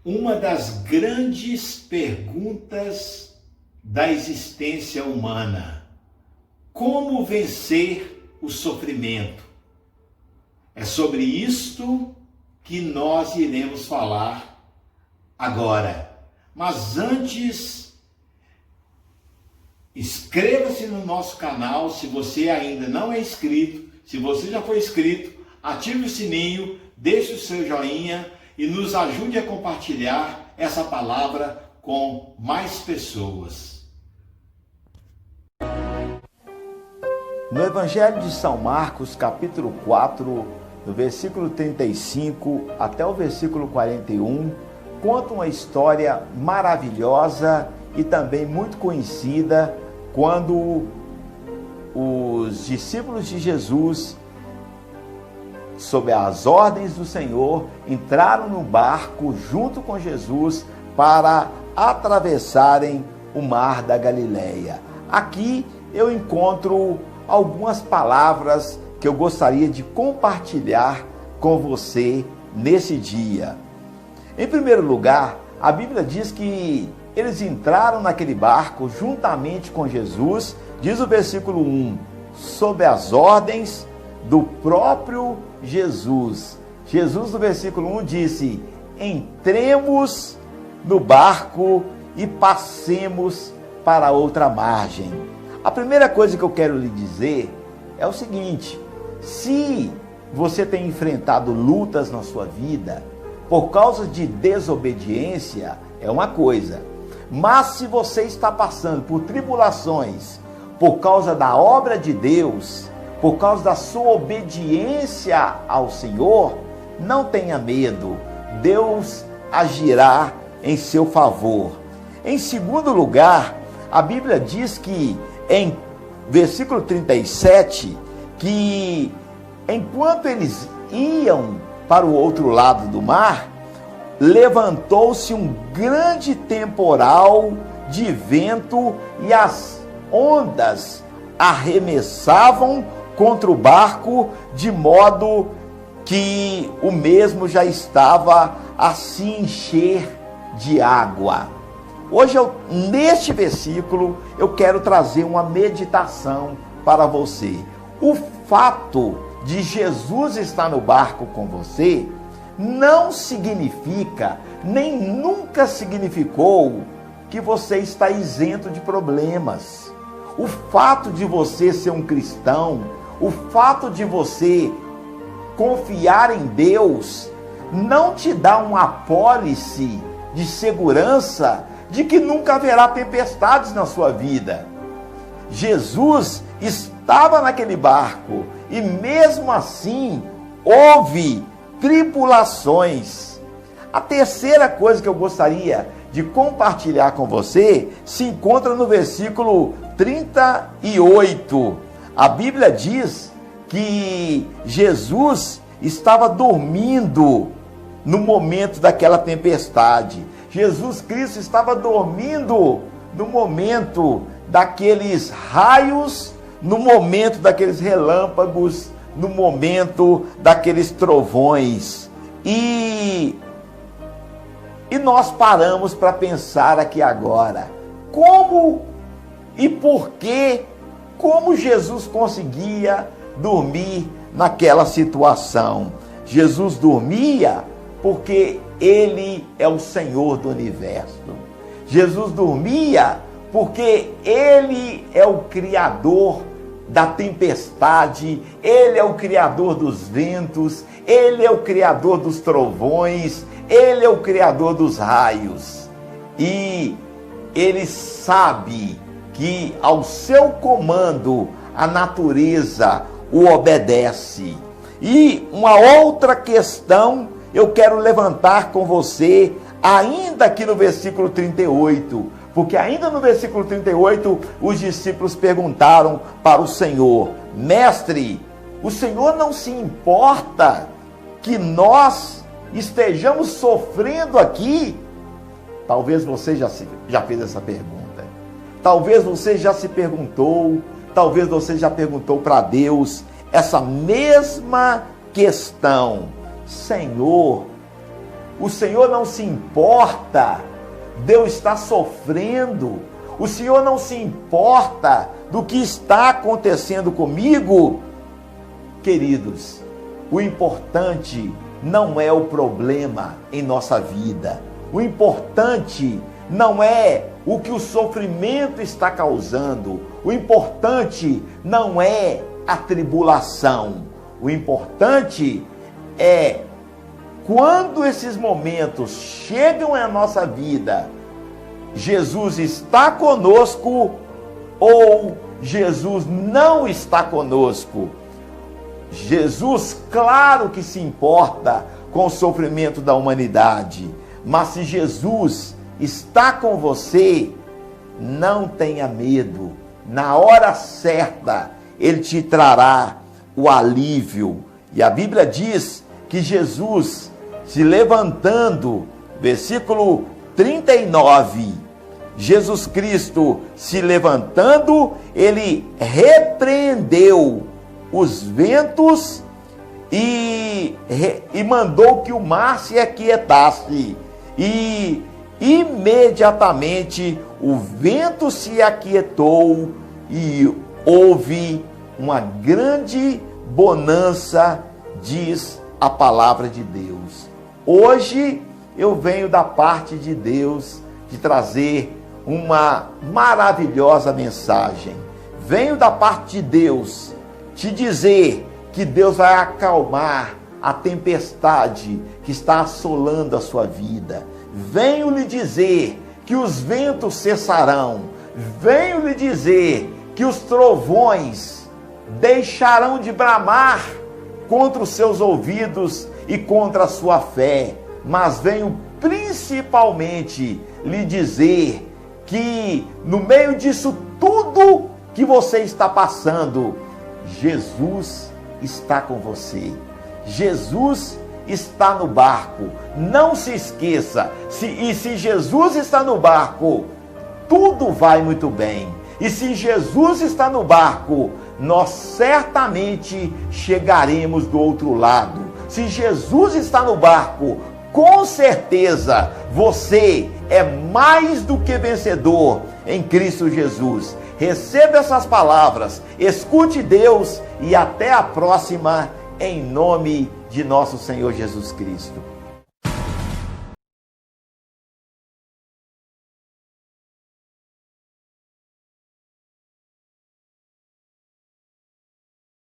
Uma das grandes perguntas da existência humana: como vencer o sofrimento? É sobre isto que nós iremos falar agora. Mas antes, inscreva-se no nosso canal se você ainda não é inscrito. Se você já foi inscrito, ative o sininho, deixe o seu joinha e nos ajude a compartilhar essa palavra com mais pessoas. No Evangelho de São Marcos, capítulo 4, do versículo 35 até o versículo 41, conta uma história maravilhosa e também muito conhecida, quando os discípulos de Jesus, sob as ordens do Senhor, entraram no barco junto com Jesus para atravessarem o mar da Galileia. Aqui eu encontro algumas palavras que eu gostaria de compartilhar com você nesse dia. Em primeiro lugar, a Bíblia diz que eles entraram naquele barco juntamente com Jesus, diz o versículo 1, sob as ordens do próprio Jesus. Jesus, no versículo 1, disse: entremos no barco e passemos para outra margem. A primeira coisa que eu quero lhe dizer é o seguinte: se você tem enfrentado lutas na sua vida por causa de desobediência, é uma coisa. Mas se você está passando por tribulações por causa da obra de Deus, por causa da sua obediência ao Senhor, não tenha medo, Deus agirá em seu favor. Em segundo lugar, a Bíblia diz que em versículo 37, que enquanto eles iam para o outro lado do mar, levantou-se um grande temporal de vento e as ondas arremessavam contra o barco, de modo que o mesmo já estava a se encher de água. Hoje, neste versículo, eu quero trazer uma meditação para você. O fato de Jesus estar no barco com você não significa, nem nunca significou, que você está isento de problemas. O fato de você ser um cristão, o fato de você confiar em Deus, não te dá uma apólice de segurança de que nunca haverá tempestades na sua vida. Jesus estava naquele barco e mesmo assim houve tribulações. A terceira coisa que eu gostaria de compartilhar com você se encontra no versículo 38. A Bíblia diz que Jesus estava dormindo no momento daquela tempestade. Jesus Cristo estava dormindo no momento daqueles raios, no momento daqueles relâmpagos, no momento daqueles trovões. E nós paramos para pensar aqui agora, como e por que, como Jesus conseguia dormir naquela situação? Jesus dormia porque Ele é o Senhor do universo. Jesus dormia porque Ele é o Criador da tempestade, Ele é o Criador dos ventos, Ele é o Criador dos trovões, Ele é o Criador dos raios. E Ele sabe que ao seu comando a natureza o obedece. E uma outra questão eu quero levantar com você, ainda aqui no versículo 38, porque ainda no versículo 38, os discípulos perguntaram para o Senhor: Mestre, o Senhor não se importa que nós estejamos sofrendo aqui? Talvez você já fez essa pergunta. Talvez você já se perguntou, talvez você já perguntou para Deus essa mesma questão: Senhor, o Senhor não se importa de eu estar sofrendo, o Senhor não se importa do que está acontecendo comigo. Queridos, o importante não é o problema em nossa vida, o importante não é o que o sofrimento está causando, o importante não é a tribulação, o importante é quando esses momentos chegam à nossa vida, Jesus está conosco ou Jesus não está conosco. Jesus, claro que se importa com o sofrimento da humanidade, mas se Jesus está com você, não tenha medo. Na hora certa, Ele te trará o alívio. E a Bíblia diz que Jesus, se levantando, versículo 39, Jesus Cristo se levantando, Ele repreendeu os ventos e mandou que o mar se aquietasse. E imediatamente o vento se aquietou e houve uma grande bonança, diz a palavra de Deus. Hoje eu venho da parte de Deus de trazer uma maravilhosa mensagem. Venho da parte de Deus te dizer que Deus vai acalmar a tempestade que está assolando a sua vida. Venho lhe dizer que os ventos cessarão. Venho lhe dizer que os trovões deixarão de bramar contra os seus ouvidos e contra a sua fé. Mas venho principalmente lhe dizer que no meio disso tudo que você está passando, Jesus está com você. Jesus está no barco. Não se esqueça. Se Jesus está no barco, tudo vai muito bem. E se Jesus está no barco, nós certamente chegaremos do outro lado. Se Jesus está no barco, com certeza você é mais do que vencedor em Cristo Jesus. Receba essas palavras, escute Deus e até a próxima, em nome de nosso Senhor Jesus Cristo.